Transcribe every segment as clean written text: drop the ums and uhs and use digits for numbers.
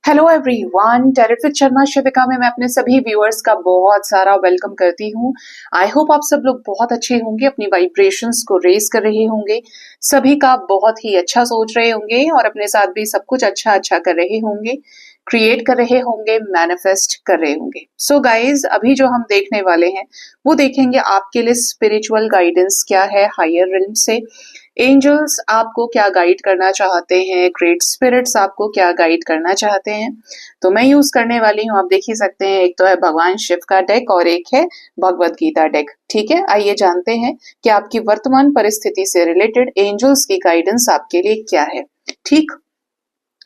Hello everyone, terrific Sharma शिविका में मैं अपने सभी व्यूअर्स का बहुत सारा वेलकम करती हूँ। आई होप आप सब लोग बहुत अच्छे होंगे, अपनी वाइब्रेशंस को रेज कर रहे होंगे, सभी का बहुत ही अच्छा सोच रहे होंगे और अपने साथ भी सब कुछ अच्छा अच्छा कर रहे होंगे, क्रिएट कर रहे होंगे, मैनिफेस्ट कर रहे होंगे। सो गाइज, अभी जो हम देखने वाले हैं वो देखेंगे आपके लिए स्पिरिचुअल गाइडेंस क्या है हायर रिल्म से। एंजल्स आपको क्या गाइड करना चाहते हैं, ग्रेट स्पिरिट्स आपको क्या गाइड करना चाहते हैं। तो मैं यूज करने वाली हूँ, आप देख ही सकते हैं, एक तो है भगवान शिव का डेक और एक है भगवत गीता डेक। ठीक है, आइए जानते हैं कि आपकी वर्तमान परिस्थिति से रिलेटेड एंजल्स की गाइडेंस आपके लिए क्या है। ठीक,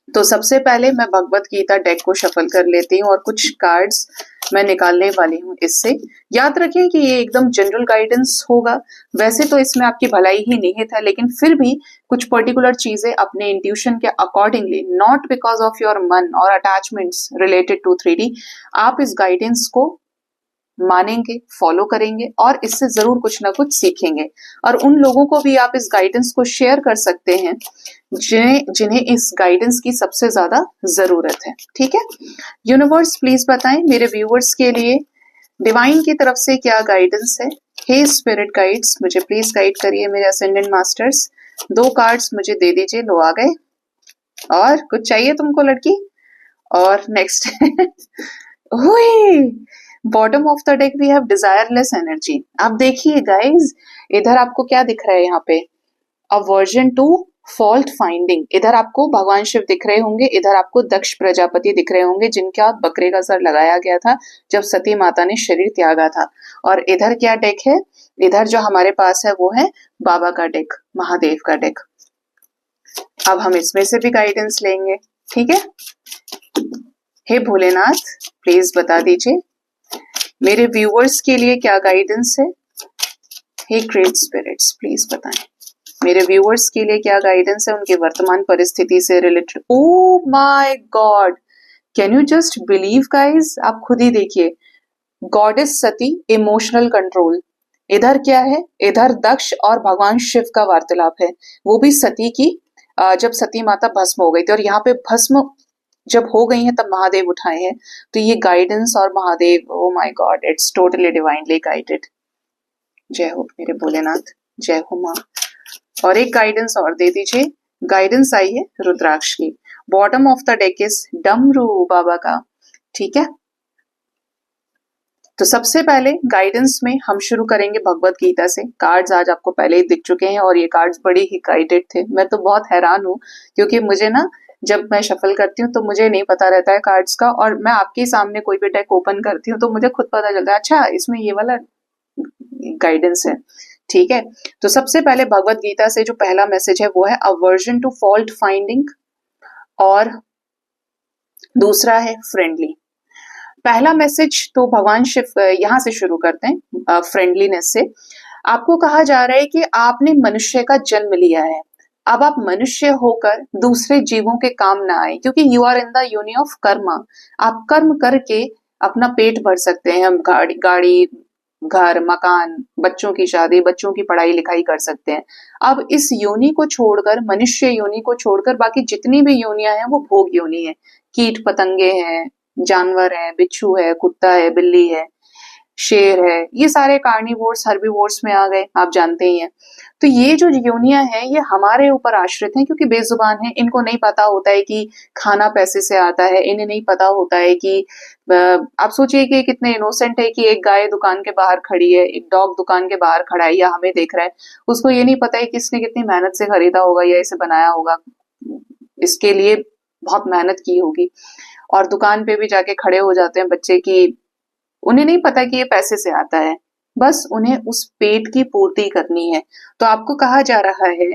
तो सबसे पहले मैं भगवत गीता डेक को शफल कर लेती हूँ और कुछ कार्ड्स मैं निकालने वाली हूँ इससे। याद रखें कि ये एकदम जनरल गाइडेंस होगा, वैसे तो इसमें आपकी भलाई ही निहित है, लेकिन फिर भी कुछ पर्टिकुलर चीजें अपने इंट्यूशन के accordingly, not because of your मन और अटैचमेंट्स रिलेटेड टू 3D, आप इस गाइडेंस को मानेंगे, फॉलो करेंगे और इससे जरूर कुछ ना कुछ सीखेंगे। और उन लोगों को भी आप इस गाइडेंस को शेयर कर सकते हैं जिन्हें जिन्हें इस गाइडेंस की सबसे ज्यादा जरूरत है। ठीक है, यूनिवर्स प्लीज बताएं मेरे व्यूअर्स के लिए डिवाइन की तरफ से क्या गाइडेंस है। हे स्पिरिट गाइड्स, मुझे प्लीज गाइड करिए मेरे असेंडेंट मास्टर्स। 2 कार्ड्स मुझे दे दीजिए। लो, आ गए। और कुछ चाहिए तुमको लड़की? और next bottom of the deck we have desireless energy. आप देखिए गाइज, इधर आपको क्या दिख रहा है यहाँ पे? Aversion to fault finding. इधर आपको भगवान शिव दिख रहे होंगे, इधर आपको दक्ष प्रजापति दिख रहे होंगे जिनका बकरे का सर लगाया गया था जब सती माता ने शरीर त्यागा था। और इधर क्या डेक है? इधर जो हमारे पास है वो है बाबा का डेक, महादेव का डेक। अब हम इसमें से भी गाइडेंस लेंगे। ठीक है, हे भोलेनाथ प्लीज बता दीजिए मेरे व्यूअर्स के लिए क्या गाइडेंस है। हे ग्रेट स्पिरिट्स प्लीज बताएं मेरे व्यूअर्स के लिए क्या गाइडेंस है उनकी वर्तमान परिस्थिति से related. Oh my God, can you just believe guys? आप खुद ही देखिए, गॉडेस सती, इमोशनल कंट्रोल। इधर क्या है? इधर दक्ष और भगवान शिव का वार्तालाप है, वो भी सती की, जब सती माता भस्म हो गई थी और यहाँ पे भस्म जब हो गई है तब महादेव उठाए हैं। तो ये गाइडेंस और Mahadev, oh my God, it's totally divinely guided. जय हो मेरे भोलेनाथ, जय हो माँ। और एक गाइडेंस और दे दीजिए। गाइडेंस आई है रुद्राक्ष की। Bottom of the deck is डमरू बाबा का। ठीक है, तो सबसे पहले गाइडेंस में हम शुरू करेंगे भगवत गीता से। कार्ड्स आज आपको पहले ही दिख चुके हैं और ये कार्ड्स बड़ी ही गाइडेड थे। मैं तो बहुत हैरान हूँ क्योंकि मुझे ना, जब मैं शफल करती हूँ तो मुझे नहीं पता रहता है कार्ड्स का, और मैं आपके सामने कोई भी डेक ओपन करती हूँ तो मुझे खुद पता चलता है, अच्छा इसमें ये वाला गाइडेंस है। ठीक है, तो सबसे पहले भगवत गीता से जो पहला मैसेज है वो है अवर्जन टू फॉल्ट फाइंडिंग और दूसरा है फ्रेंडली। पहला मैसेज तो भगवान शिव, यहां से शुरू करते हैं फ्रेंडलीनेस से। आपको कहा जा रहा है कि आपने मनुष्य का जन्म लिया है, अब आप मनुष्य होकर दूसरे जीवों के काम ना आए, क्योंकि you are in the uni of karma. आप कर्म करके अपना पेट भर सकते हैं, हम गाड़ी घर मकान, बच्चों की शादी, बच्चों की पढ़ाई लिखाई कर सकते हैं। अब इस योनि को छोड़कर, मनुष्य योनि को छोड़कर बाकी जितनी भी योनियां हैं वो भोग योनि है। कीट पतंगे हैं, जानवर है, बिच्छू है, कुत्ता है, बिल्ली है, शेर है, ये सारे कार्निवोर्स हर्बीवोर्स में आ गए, आप जानते ही हैं। तो ये जो योनियां हैं ये हमारे ऊपर आश्रित हैं क्योंकि बेजुबान हैं, इनको नहीं पता होता है कि खाना पैसे से आता है, इन्हें नहीं पता होता है कि आप सोचिए कि कितने इनोसेंट है कि एक गाय दुकान के बाहर खड़ी है, एक डॉग दुकान के बाहर खड़ा है या हमें देख रहा है, उसको ये नहीं पता है कि इसने कितनी मेहनत से खरीदा होगा या इसे बनाया होगा, इसके लिए बहुत मेहनत की होगी। और दुकान पे भी जाके खड़े हो जाते हैं बच्चे की, उन्हें नहीं पता कि ये पैसे से आता है, बस उन्हें उस पेट की पूर्ति करनी है। तो आपको कहा जा रहा है,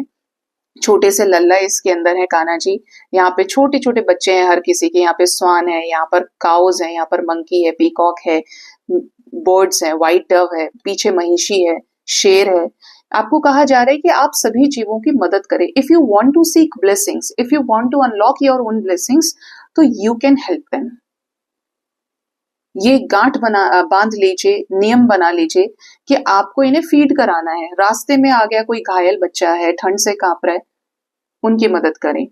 छोटे से लल्ला इसके अंदर है कान्हा जी, यहाँ पे छोटे छोटे बच्चे हैं हर किसी के, यहाँ पे स्वान है, यहाँ पर काउज है, यहाँ पर मंकी है, पीकॉक है, बर्ड्स है, व्हाइट डव है, पीछे महिषी है, शेर है। आपको कहा जा रहा है कि आप सभी जीवों की मदद करें। If you want to seek blessings, if you want to unlock your own blessings, तो यू कैन हेल्प देम। ये गांठ बांध लीजिए, नियम बना लीजिए कि आपको इन्हें फीड कराना है। रास्ते में आ गया कोई घायल बच्चा है, ठंड से कांप रहा है, उनकी मदद करें।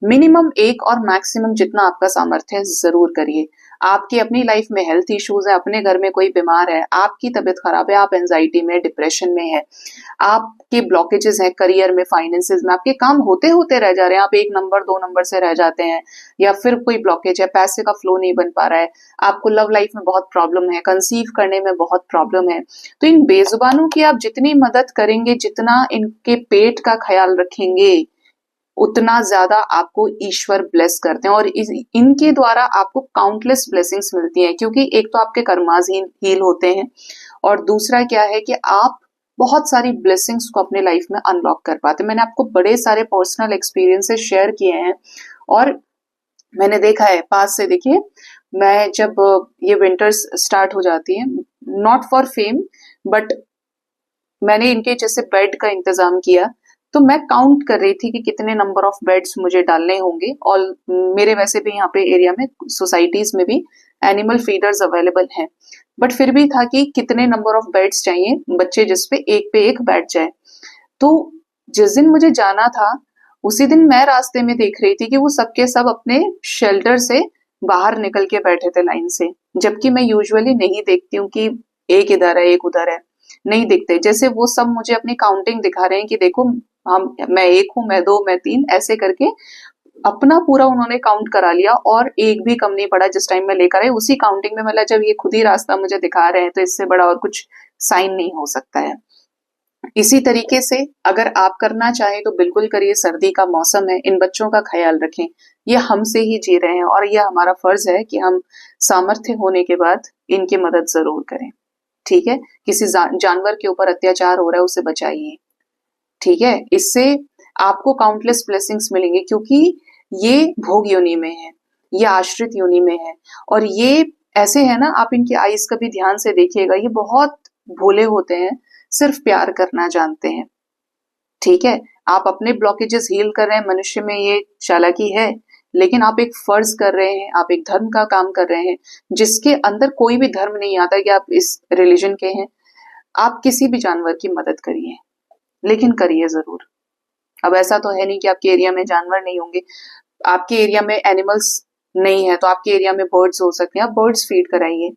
मिनिमम एक और मैक्सिमम जितना आपका सामर्थ्य है जरूर करिए। आपकी अपनी लाइफ में हेल्थ इश्यूज है, अपने घर में कोई बीमार है, आपकी तबीयत खराब है, आप एंजाइटी में, डिप्रेशन में है, आपके ब्लॉकेजेस हैं करियर में, फाइनेंसेस में, आपके काम होते होते रह जा रहे हैं, आप 1 नंबर 2 नंबर से रह जाते हैं, या फिर कोई ब्लॉकेज है, पैसे का फ्लो नहीं बन पा रहा है, आपको लव लाइफ में बहुत प्रॉब्लम है, कंसीव करने में बहुत प्रॉब्लम है, तो इन बेजुबानों की आप जितनी मदद करेंगे, जितना इनके पेट का ख्याल रखेंगे, उतना ज्यादा आपको ईश्वर ब्लेस करते हैं, और इनके द्वारा आपको काउंटलेस ब्लेसिंग्स मिलती हैं, क्योंकि एक तो आपके कर्मास हील होते हैं, और दूसरा क्या है कि आप बहुत सारी ब्लेसिंग्स को अपने लाइफ में अनलॉक कर पाते हैं। मैंने आपको बड़े सारे पर्सनल एक्सपीरियंसेस शेयर किए हैं, और मैंने देखा है पास से। देखिए, मैं जब ये विंटर्स स्टार्ट हो जाती है, नॉट फॉर फेम, बट मैंने इनके जैसे बेड का इंतजाम किया, तो मैं काउंट कर रही थी कि कितने नंबर ऑफ बेड्स मुझे डालने होंगे, और मेरे वैसे भी यहाँ पे एरिया में सोसाइटीज में भी एनिमल फीडर्स अवेलेबल हैं, बट फिर भी था कि कितने नंबर ऑफ बेड्स चाहिए, बच्चे जिस पे एक बैठ जाए। तो जिस दिन मुझे जाना था, उसी दिन मैं रास्ते में देख रही थी कि वो सबके सब अपने शेल्टर से बाहर निकल के बैठे थे लाइन से, जबकि मैं यूजुअली नहीं देखती हूँ कि एक इधर है एक उधर है, नहीं दिखते। जैसे वो सब मुझे अपनी काउंटिंग दिखा रहे हैं कि देखो, मैं एक हूँ, मैं दो, मैं तीन, ऐसे करके अपना पूरा उन्होंने काउंट करा लिया, और एक भी कम नहीं पड़ा जिस टाइम मैं लेकर आई उसी काउंटिंग में। मतलब जब ये खुद ही रास्ता मुझे दिखा रहे हैं, तो इससे बड़ा और कुछ साइन नहीं हो सकता है। इसी तरीके से अगर आप करना चाहें तो बिल्कुल करिए। सर्दी का मौसम है, इन बच्चों का ख्याल रखें, ये हमसे ही जी रहे हैं, और यह हमारा फर्ज है कि हम सामर्थ्य होने के बाद इनकी मदद जरूर करें। ठीक है, किसी जानवर के ऊपर अत्याचार हो रहा है, उसे बचाइए। ठीक है, इससे आपको काउंटलेस ब्लेसिंग्स मिलेंगे, क्योंकि ये भोग योनि में है, ये आश्रित योनि में है, और ये ऐसे है ना, आप इनकी आईज का भी ध्यान से देखिएगा, ये बहुत भोले होते हैं, सिर्फ प्यार करना जानते हैं। ठीक है, आप अपने ब्लॉकेजेस हील कर रहे हैं, मनुष्य में ये चालाकी है, लेकिन आप एक फर्ज कर रहे हैं, आप एक धर्म का काम कर रहे हैं, जिसके अंदर कोई भी धर्म नहीं आता कि आप इस रिलीजन के हैं। आप किसी भी जानवर की मदद करिए, लेकिन करिए जरूर। अब ऐसा तो है नहीं कि आपके एरिया में जानवर नहीं होंगे, आपके एरिया में एनिमल्स नहीं है तो आपके एरिया में बर्ड्स हो सकते हैं, आप बर्ड्स फीड कराइए।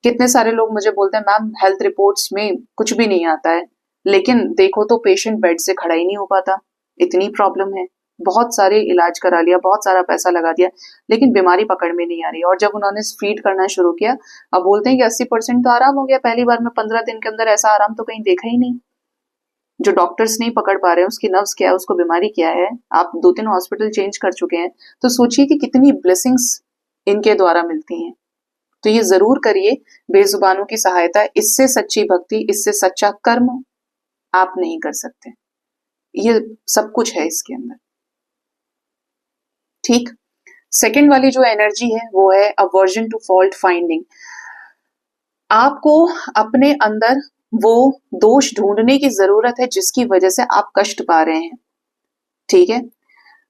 कितने सारे लोग मुझे बोलते हैं, मैम हेल्थ रिपोर्ट्स में कुछ भी नहीं आता है, लेकिन देखो तो पेशेंट बेड से खड़ा ही नहीं हो पाता, इतनी प्रॉब्लम है। बहुत सारे इलाज करा लिया, बहुत सारा पैसा लगा दिया, लेकिन बीमारी पकड़ में नहीं आ रही। और जब उन्होंने फीड करना शुरू किया, अब बोलते हैं कि 80% तो आराम हो गया पहली बार में, 15 दिन के अंदर ऐसा आराम तो कहीं देखा ही नहीं। जो डॉक्टर्स नहीं पकड़ पा रहे हैं उसकी नर्व्स क्या है, उसको बीमारी क्या है, आप 2-3 हॉस्पिटल चेंज कर चुके हैं, तो सोचिए कि कितनी ब्लेसिंग्स इनके द्वारा मिलती हैं। तो ये जरूर करिए बेजुबानों की सहायता, इससे सच्ची भक्ति, इससे सच्चा कर्म आप नहीं कर सकते। ये सब कुछ है इसके अंदर। ठीक, सेकंड वाली जो एनर्जी है वो है अवर्जन टू फॉल्ट फाइंडिंग। आपको अपने अंदर वो दोष ढूंढने की जरूरत है जिसकी वजह से आप कष्ट पा रहे हैं। ठीक है,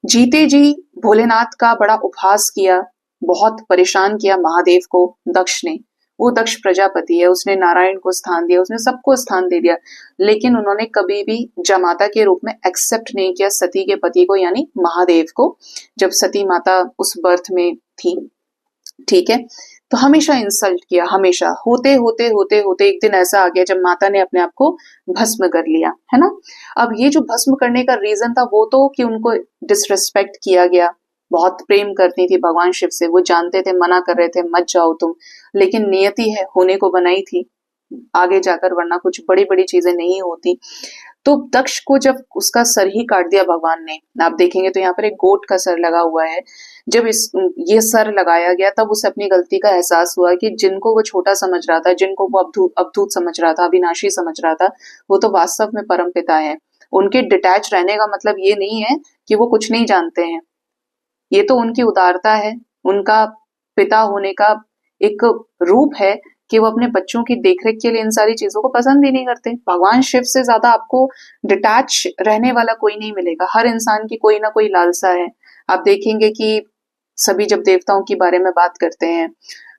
जीते जी भोलेनाथ का बड़ा उपहास किया, बहुत परेशान किया महादेव को दक्ष ने। वो दक्ष प्रजापति है, उसने नारायण को स्थान दिया, उसने सबको स्थान दे दिया, लेकिन उन्होंने कभी भी जमाता के रूप में एक्सेप्ट नहीं किया सती के पति को, यानी महादेव को, जब सती माता उस बर्थ में थी। ठीक है, तो हमेशा इंसल्ट किया, हमेशा। होते होते होते होते एक दिन ऐसा आ गया जब माता ने अपने आप को भस्म कर लिया, है ना। अब ये जो भस्म करने का रीजन था वो तो कि उनको डिसरिस्पेक्ट किया गया, बहुत प्रेम करती थी भगवान शिव से, वो जानते थे, मना कर रहे थे मत जाओ तुम, लेकिन नियति है, होने को बनाई थी आगे जाकर, वरना कुछ बड़ी बड़ी चीजें नहीं होती। तो दक्ष को जब उसका सर ही काट दिया भगवान ने, आप देखेंगे तो यहाँ पर एक गोट का सर लगा हुआ है, जब ये सर लगाया गया तब उसे अपनी गलती का एहसास हुआ कि जिनको वो छोटा समझ रहा था, जिनको वो अवधूत समझ रहा था, अविनाशी समझ रहा था, वो तो वास्तव में परम पिता है। उनके डिटैच रहने का मतलब ये नहीं है कि वो कुछ नहीं जानते हैं, ये तो उनकी उदारता है, उनका पिता होने का एक रूप है कि वो अपने बच्चों की देखरेख के लिए इन सारी चीजों को पसंद ही नहीं करते। भगवान शिव से ज्यादा आपको डिटैच रहने वाला कोई नहीं मिलेगा। हर इंसान की कोई ना कोई लालसा है। आप देखेंगे कि सभी जब देवताओं के बारे में बात करते हैं,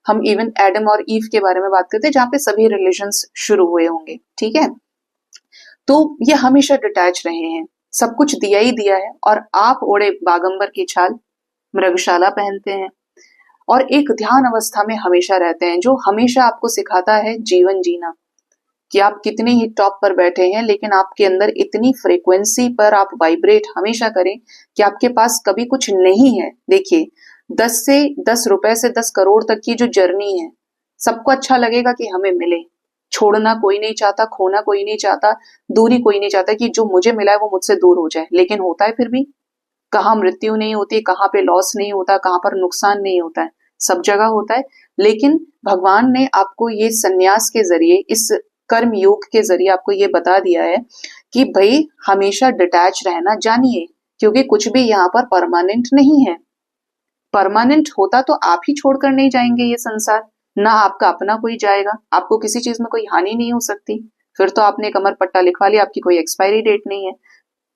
हम इवन एडम और ईव के बारे में बात करते हैं, जहाँ पे सभी रिलेशंस शुरू हुए होंगे। ठीक है, तो ये हमेशा डिटैच रहे हैं, सब कुछ दिया ही दिया है, और आप ओढ़े बागंबर की छाल, मृगशाला पहनते हैं और एक ध्यान अवस्था में हमेशा रहते हैं, जो हमेशा आपको सिखाता है जीवन जीना। कि आप कितने ही टॉप पर बैठे हैं, लेकिन आपके अंदर इतनी फ्रीक्वेंसी पर आप वाइब्रेट हमेशा करें कि आपके पास कभी कुछ नहीं है। देखिए, 10 से 10 करोड़ तक की जो जर्नी है, सबको अच्छा लगेगा कि हमें मिले। छोड़ना कोई नहीं चाहता, खोना कोई नहीं चाहता, दूरी कोई नहीं चाहता कि जो मुझे मिला है वो मुझसे दूर हो जाए। लेकिन होता है फिर भी, कहाँ मृत्यु नहीं होती, कहाँ पे लॉस नहीं होता, कहाँ पर नुकसान नहीं होता है, सब जगह होता है। लेकिन भगवान ने आपको ये संन्यास के जरिए, इस कर्म योग के जरिए आपको ये बता दिया है कि भाई हमेशा डिटैच रहना जानिए, क्योंकि कुछ भी यहाँ पर परमानेंट नहीं है। परमानेंट होता तो आप ही छोड़कर नहीं जाएंगे ये संसार, ना आपका अपना कोई जाएगा, आपको किसी चीज में कोई हानि नहीं हो सकती। फिर तो आपने कमर पट्टा लिखवा लिया, आपकी कोई एक्सपायरी डेट नहीं है।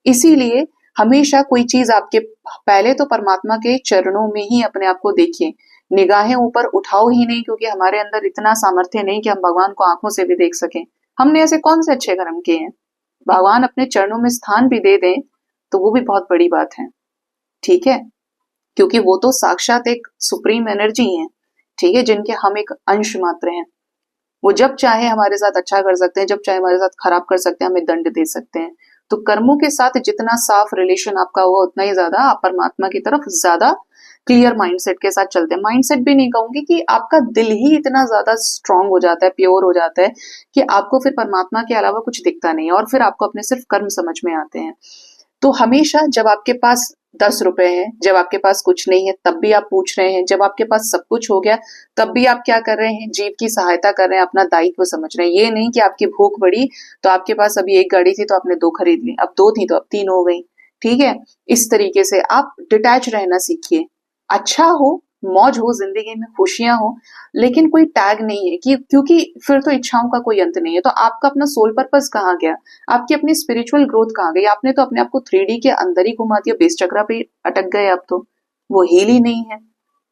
इसीलिए हमेशा कोई चीज आपके, पहले तो परमात्मा के चरणों में ही अपने आप को देखिए, निगाहें ऊपर उठाओ ही नहीं, क्योंकि हमारे अंदर इतना सामर्थ्य नहीं कि हम भगवान को आंखों से भी देख सकें। हमने ऐसे कौन से अच्छे कर्म किए हैं? भगवान अपने चरणों में स्थान भी दे दें तो वो भी बहुत बड़ी बात है, ठीक है? क्योंकि वो तो साक्षात एक सुप्रीम एनर्जी है, ठीक है, जिनके हम एक अंश मात्र हैं। वो जब चाहे हमारे साथ अच्छा कर सकते हैं, जब चाहे हमारे साथ खराब कर सकते हैं, हमें दंड दे सकते हैं। तो कर्मों के साथ जितना साफ रिलेशन आपका होगा, उतना ही ज्यादा आप परमात्मा की तरफ ज्यादा क्लियर माइंडसेट के साथ चलते हैं। माइंडसेट भी नहीं कहूंगी, कि आपका दिल ही इतना ज्यादा स्ट्रांग हो जाता है, प्योर हो जाता है कि आपको फिर परमात्मा के अलावा कुछ दिखता नहीं है, और फिर आपको अपने सिर्फ कर्म समझ में आते हैं। तो हमेशा जब आपके पास 10 रुपए हैं, जब आपके पास कुछ नहीं है तब भी आप पूछ रहे हैं, जब आपके पास सब कुछ हो गया तब भी आप क्या कर रहे हैं? जीव की सहायता कर रहे हैं, अपना दायित्व समझ रहे हैं। ये नहीं कि आपकी भूख बढ़ी तो आपके पास अभी एक गाड़ी थी तो आपने 2 खरीद ली, अब 2 थी तो अब 3 हो गई, ठीक है? इस तरीके से आप डिटैच रहना सीखिए। अच्छा हो, मौज हो, जिंदगी में खुशियां हो, लेकिन कोई टैग नहीं है, कि क्योंकि फिर तो इच्छाओं का कोई अंत नहीं है। तो आपका अपना सोल पर्पस कहाँ गया? आपकी अपनी स्पिरिचुअल ग्रोथ कहाँ गई? आपने तो अपने आप को 3D के अंदर ही घुमा दिया, बेस चक्रा पे अटक गए। अब तो वो हील ही नहीं है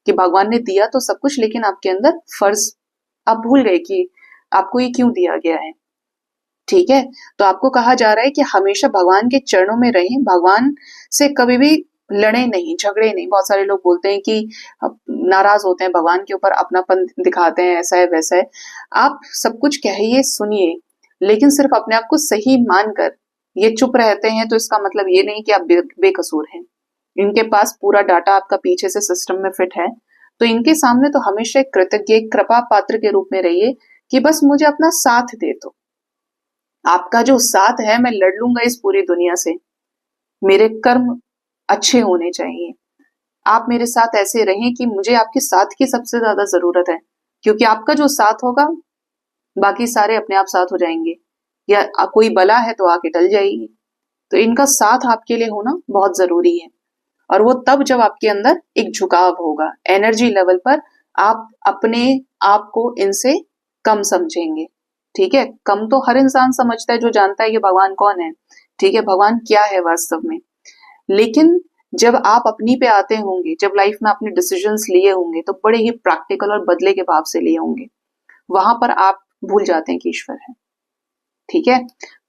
कि भगवान ने दिया तो सब कुछ, लेकिन आपके अंदर फर्ज आप भूल गए कि आपको ये क्यों दिया गया है, ठीक है? तो आपको कहा जा रहा है कि हमेशा भगवान के चरणों में रहें, भगवान से कभी भी लड़े नहीं, झगड़े नहीं। बहुत सारे लोग बोलते हैं कि नाराज होते हैं भगवान के ऊपर, अपनापन दिखाते हैं, ऐसा है वैसा है। आप सब कुछ कहिए, सुनिए, लेकिन सिर्फ अपने आप को सही मानकर ये चुप रहते हैं, तो इसका मतलब ये नहीं कि आप बेकसूर हैं। इनके पास पूरा डाटा आपका पीछे से सिस्टम में फिट है, तो इनके सामने तो हमेशा एक कृतज्ञ, कृपा पात्र के रूप में रहिए कि बस मुझे अपना साथ दे दो। आपका जो साथ है, मैं लड़ लूंगा इस पूरी दुनिया से, मेरे कर्म अच्छे होने चाहिए। आप मेरे साथ ऐसे रहें कि मुझे आपके साथ की सबसे ज्यादा जरूरत है, क्योंकि आपका जो साथ होगा बाकी सारे अपने आप साथ हो जाएंगे, या कोई बला है तो आके टल जाएगी। तो इनका साथ आपके लिए होना बहुत जरूरी है, और वो तब जब आपके अंदर एक झुकाव होगा एनर्जी लेवल पर, आप अपने आप को इनसे कम समझेंगे, ठीक है? कम तो हर इंसान समझता है जो जानता है कि भगवान कौन है, ठीक है, भगवान क्या है वास्तव में। लेकिन जब आप अपनी पे आते होंगे, जब लाइफ में आपने डिसीजंस लिए होंगे, तो बड़े ही प्रैक्टिकल और बदले के भाव से लिए होंगे, वहां पर आप भूल जाते हैं कि ईश्वर है, ठीक है?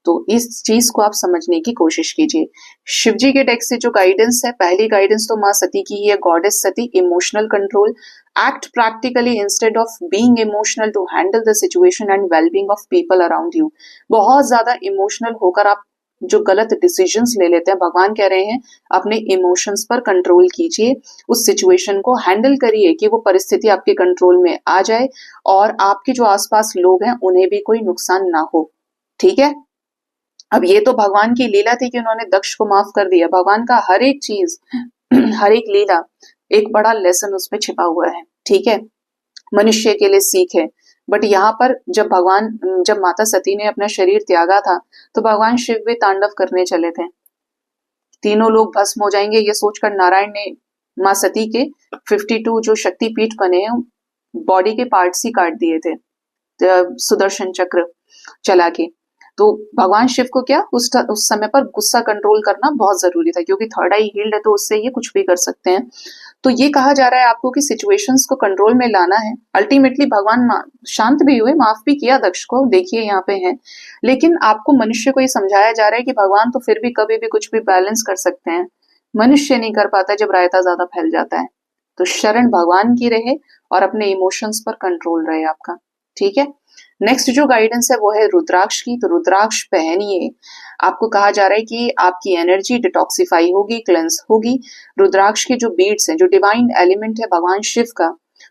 तो इस चीज को आप समझने की कोशिश कीजिए। शिव जी के टेक्स्ट से जो गाइडेंस है, पहली गाइडेंस तो माँ सती की ही है, goddess Sati, emotional control, act practically instead of being emotional to handle the situation and wellbeing of people around you. बहुत ज्यादा इमोशनल होकर आप जो गलत डिसीजंस ले लेते हैं, भगवान कह रहे हैं अपने इमोशंस पर कंट्रोल कीजिए, उस सिचुएशन को हैंडल करिए कि वो परिस्थिति आपके कंट्रोल में आ जाए, और आपके जो आसपास लोग हैं उन्हें भी कोई नुकसान ना हो, ठीक है? अब ये तो भगवान की लीला थी कि उन्होंने दक्ष को माफ कर दिया। भगवान का हर एक चीज हर एक लीला एक बड़ा लेसन उसमें छिपा हुआ है, ठीक है, मनुष्य के लिए सीख है। बट यहाँ पर जब माता सती ने अपना शरीर त्यागा था, तो भगवान शिव भी तांडव करने चले थे। तीनों लोग भस्म हो जाएंगे ये सोचकर नारायण ने माँ सती के 52 जो शक्ति पीठ बने हैं, बॉडी के पार्ट्स ही काट दिए थे सुदर्शन चक्र चला के। तो भगवान शिव को क्या उस समय पर गुस्सा कंट्रोल करना बहुत जरूरी था, क्योंकि थर्ड आई हील्ड है तो उससे ये कुछ भी कर सकते हैं। तो ये कहा जा रहा है आपको कि सिचुएशंस को कंट्रोल में लाना है। अल्टीमेटली भगवान शांत भी हुए, माफ भी किया दक्ष को, देखिए यहाँ पे है। लेकिन आपको मनुष्य को ये समझाया जा रहा है कि भगवान तो फिर भी कभी भी कुछ भी बैलेंस कर सकते हैं, मनुष्य नहीं कर पाता जब रायता ज्यादा फैल जाता है। तो शरण भगवान की रहे और अपने इमोशंस पर कंट्रोल रहे आपका, ठीक है। नेक्स्ट जो गाइडेंस है वो है रुद्राक्ष की। तो रुद्राक्ष पहनिए। आपको कहा जा रहा है कि आपकी एनर्जी डिटॉक्सिफाई होगी, क्लेंस होगी। रुद्राक्ष के जो बीड्स हैं, जो डिवाइन एलिमेंट है भगवान शिव का,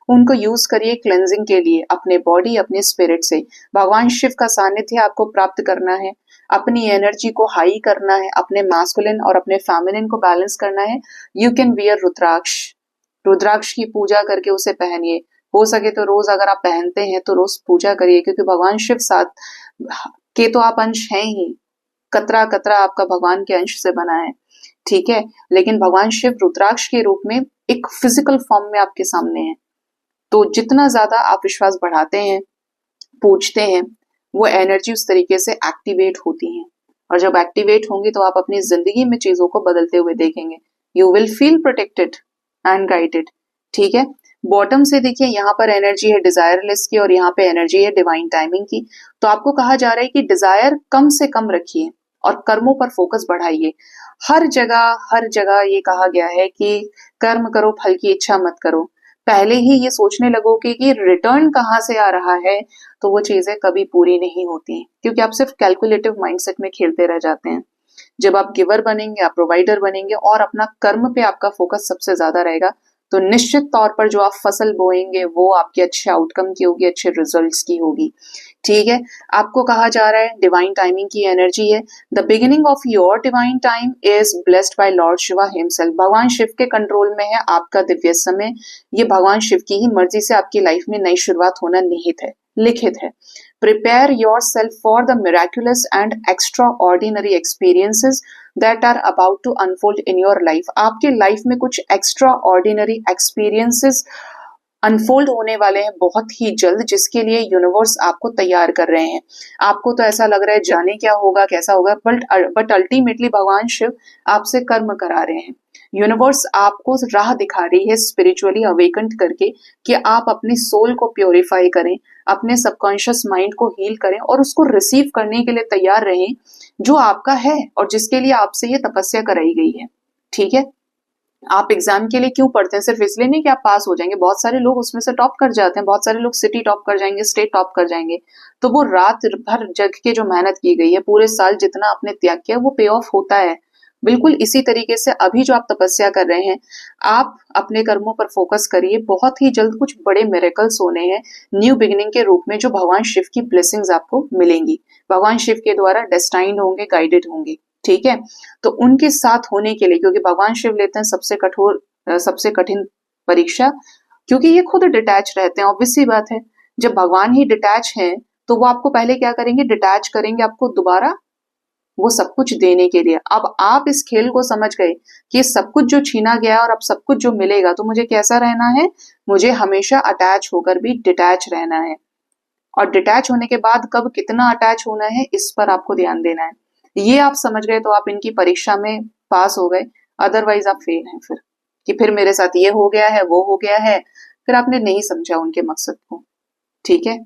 उनको यूज करिए क्लेंजिंग के लिए अपने बॉडी, अपने स्पिरिट से। भगवान शिव का सानिध्य आपको प्राप्त करना है, अपनी एनर्जी को हाई करना है, अपने मैस्कुलिन और अपने फेमिनिन को बैलेंस करना है। यू कैन वियर रुद्राक्ष। रुद्राक्ष की पूजा करके उसे पहनिए। हो सके तो रोज अगर आप पहनते हैं तो रोज पूजा करिए, क्योंकि भगवान शिव साथ के तो आप अंश हैं ही, कतरा कतरा आपका भगवान के अंश से बना है, ठीक है। लेकिन भगवान शिव रुद्राक्ष के रूप में एक फिजिकल फॉर्म में आपके सामने है। तो जितना ज्यादा आप विश्वास बढ़ाते हैं, पूछते हैं, वो एनर्जी उस तरीके से एक्टिवेट होती है। और जब एक्टिवेट होंगी तो आप अपनी जिंदगी में चीजों को बदलते हुए देखेंगे। You will feel protected and guided, ठीक है। बॉटम से देखिए, यहाँ पर एनर्जी है डिजायरलेस की और यहाँ पे एनर्जी है डिवाइन टाइमिंग की। तो आपको कहा जा रहा है कि डिजायर कम से कम रखिए और कर्मों पर फोकस बढ़ाइए। हर जगह ये कहा गया है कि कर्म करो, फल की इच्छा मत करो। पहले ही ये सोचने लगोगे कि रिटर्न कहाँ से आ रहा है, तो वो चीजें कभी पूरी नहीं होती, क्योंकि आप सिर्फ कैलकुलेटिव माइंडसेट में खेलते रह जाते हैं। जब आप गिवर बनेंगे, आप प्रोवाइडर बनेंगे और अपना कर्म पे आपका फोकस सबसे ज्यादा रहेगा, तो निश्चित तौर पर जो आप फसल बोएंगे वो आपके अच्छे आउटकम की होगी, अच्छे रिजल्ट्स की होगी, ठीक है। आपको कहा जा रहा है डिवाइन टाइमिंग की एनर्जी है। The beginning of your divine time is blessed by lord Shiva himself. भगवान शिव के कंट्रोल में है आपका दिव्य समय। ये भगवान शिव की ही मर्जी से आपकी लाइफ में नई शुरुआत होना निहित है, लिखित है। Prepare yourself for the miraculous and extraordinary experiences that are about to unfold in your life। आपके लाइफ में कुछ एक्स्ट्रा ऑर्डिनरी एक्सपीरियंसेस अनफोल्ड होने वाले हैं बहुत ही जल्द, जिसके लिए यूनिवर्स आपको तैयार कर रहे हैं। आपको तो ऐसा लग रहा है जाने क्या होगा, कैसा होगा, बट अल्टीमेटली भगवान शिव आपसे कर्म करा रहे हैं। यूनिवर्स आपको राह दिखा रही है स्पिरिचुअली अवेकंड करके, कि आप अपनी सोल को प्योरीफाई करें, अपने सबकॉन्शियस माइंड को हील करें और उसको रिसीव करने के लिए तैयार रहें, जो आपका है और जिसके लिए आपसे ये तपस्या कराई गई है, ठीक है। आप एग्जाम के लिए क्यों पढ़ते हैं? सिर्फ इसलिए नहीं कि आप पास हो जाएंगे। बहुत सारे लोग उसमें से टॉप कर जाते हैं, बहुत सारे लोग सिटी टॉप कर जाएंगे, स्टेट टॉप कर जाएंगे। तो वो रात भर जग के जो मेहनत की गई है, पूरे साल जितना आपने त्याग किया, वो पे ऑफ होता है। बिल्कुल इसी तरीके से अभी जो आप तपस्या कर रहे हैं, आप अपने कर्मों पर फोकस करिए। बहुत ही जल्द कुछ बड़े मिरेकल्स होने हैं न्यू बिगिनिंग के रूप में, जो भगवान शिव की ब्लेसिंग्स आपको मिलेंगी। भगवान शिव के द्वारा डेस्टाइन्ड होंगे, गाइडेड होंगे, ठीक है। तो उनके साथ होने के लिए, क्योंकि भगवान शिव लेते हैं सबसे कठिन परीक्षा, क्योंकि ये खुद डिटैच रहते हैं। ऑब्वियस सी बात है, जब भगवान ही डिटैच हैं तो वो आपको पहले क्या करेंगे? डिटैच करेंगे आपको दोबारा वो सब कुछ देने के लिए। अब आप इस खेल को समझ गए कि सब कुछ जो छीना गया और अब सब कुछ जो मिलेगा, तो मुझे कैसा रहना है? मुझे हमेशा अटैच होकर भी डिटैच रहना है। और डिटैच होने के बाद कब कितना अटैच होना है, इस पर आपको ध्यान देना है। ये आप समझ गए तो आप इनकी परीक्षा में पास हो गए, अदरवाइज आप फेल हैं। फिर कि फिर मेरे साथ ये हो गया है, वो हो गया है, फिर आपने नहीं समझा उनके मकसद को, ठीक है।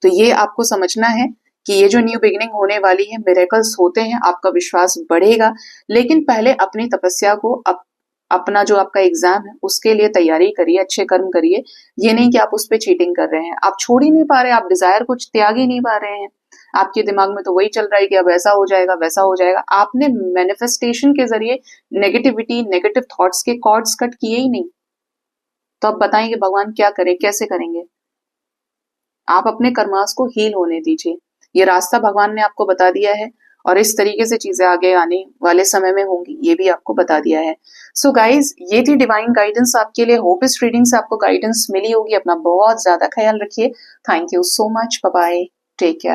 तो ये आपको समझना है कि ये जो न्यू बिगिनिंग होने वाली है, मिरेकल्स होते हैं, आपका विश्वास बढ़ेगा। लेकिन पहले अपनी तपस्या को, अपना जो आपका एग्जाम है उसके लिए तैयारी करिए, अच्छे कर्म करिए। ये नहीं कि आप उस पर चीटिंग कर रहे हैं, आप छोड़ ही नहीं पा रहे, आप डिजायर कुछ त्याग ही नहीं पा रहे हैं। आपके दिमाग में तो वही चल रहा है कि अब ऐसा हो जाएगा, वैसा हो जाएगा। आपने मैनिफेस्टेशन के जरिए नेगेटिविटी, नेगेटिव थॉट्स के कॉर्ड्स कट किए ही नहीं। तो अब बताएंगे भगवान क्या करें, कैसे करेंगे? आप अपने कर्मास को हील होने दीजिए। ये रास्ता भगवान ने आपको बता दिया है और इस तरीके से चीजें आगे आने वाले समय में होंगी, ये भी आपको बता दिया है। सो गाइज, ये थी डिवाइन गाइडेंस आपके लिए। होप इस रीडिंग से आपको गाइडेंस मिली होगी। अपना बहुत ज्यादा ख्याल रखिए। Thank you so much. Bye bye, take care.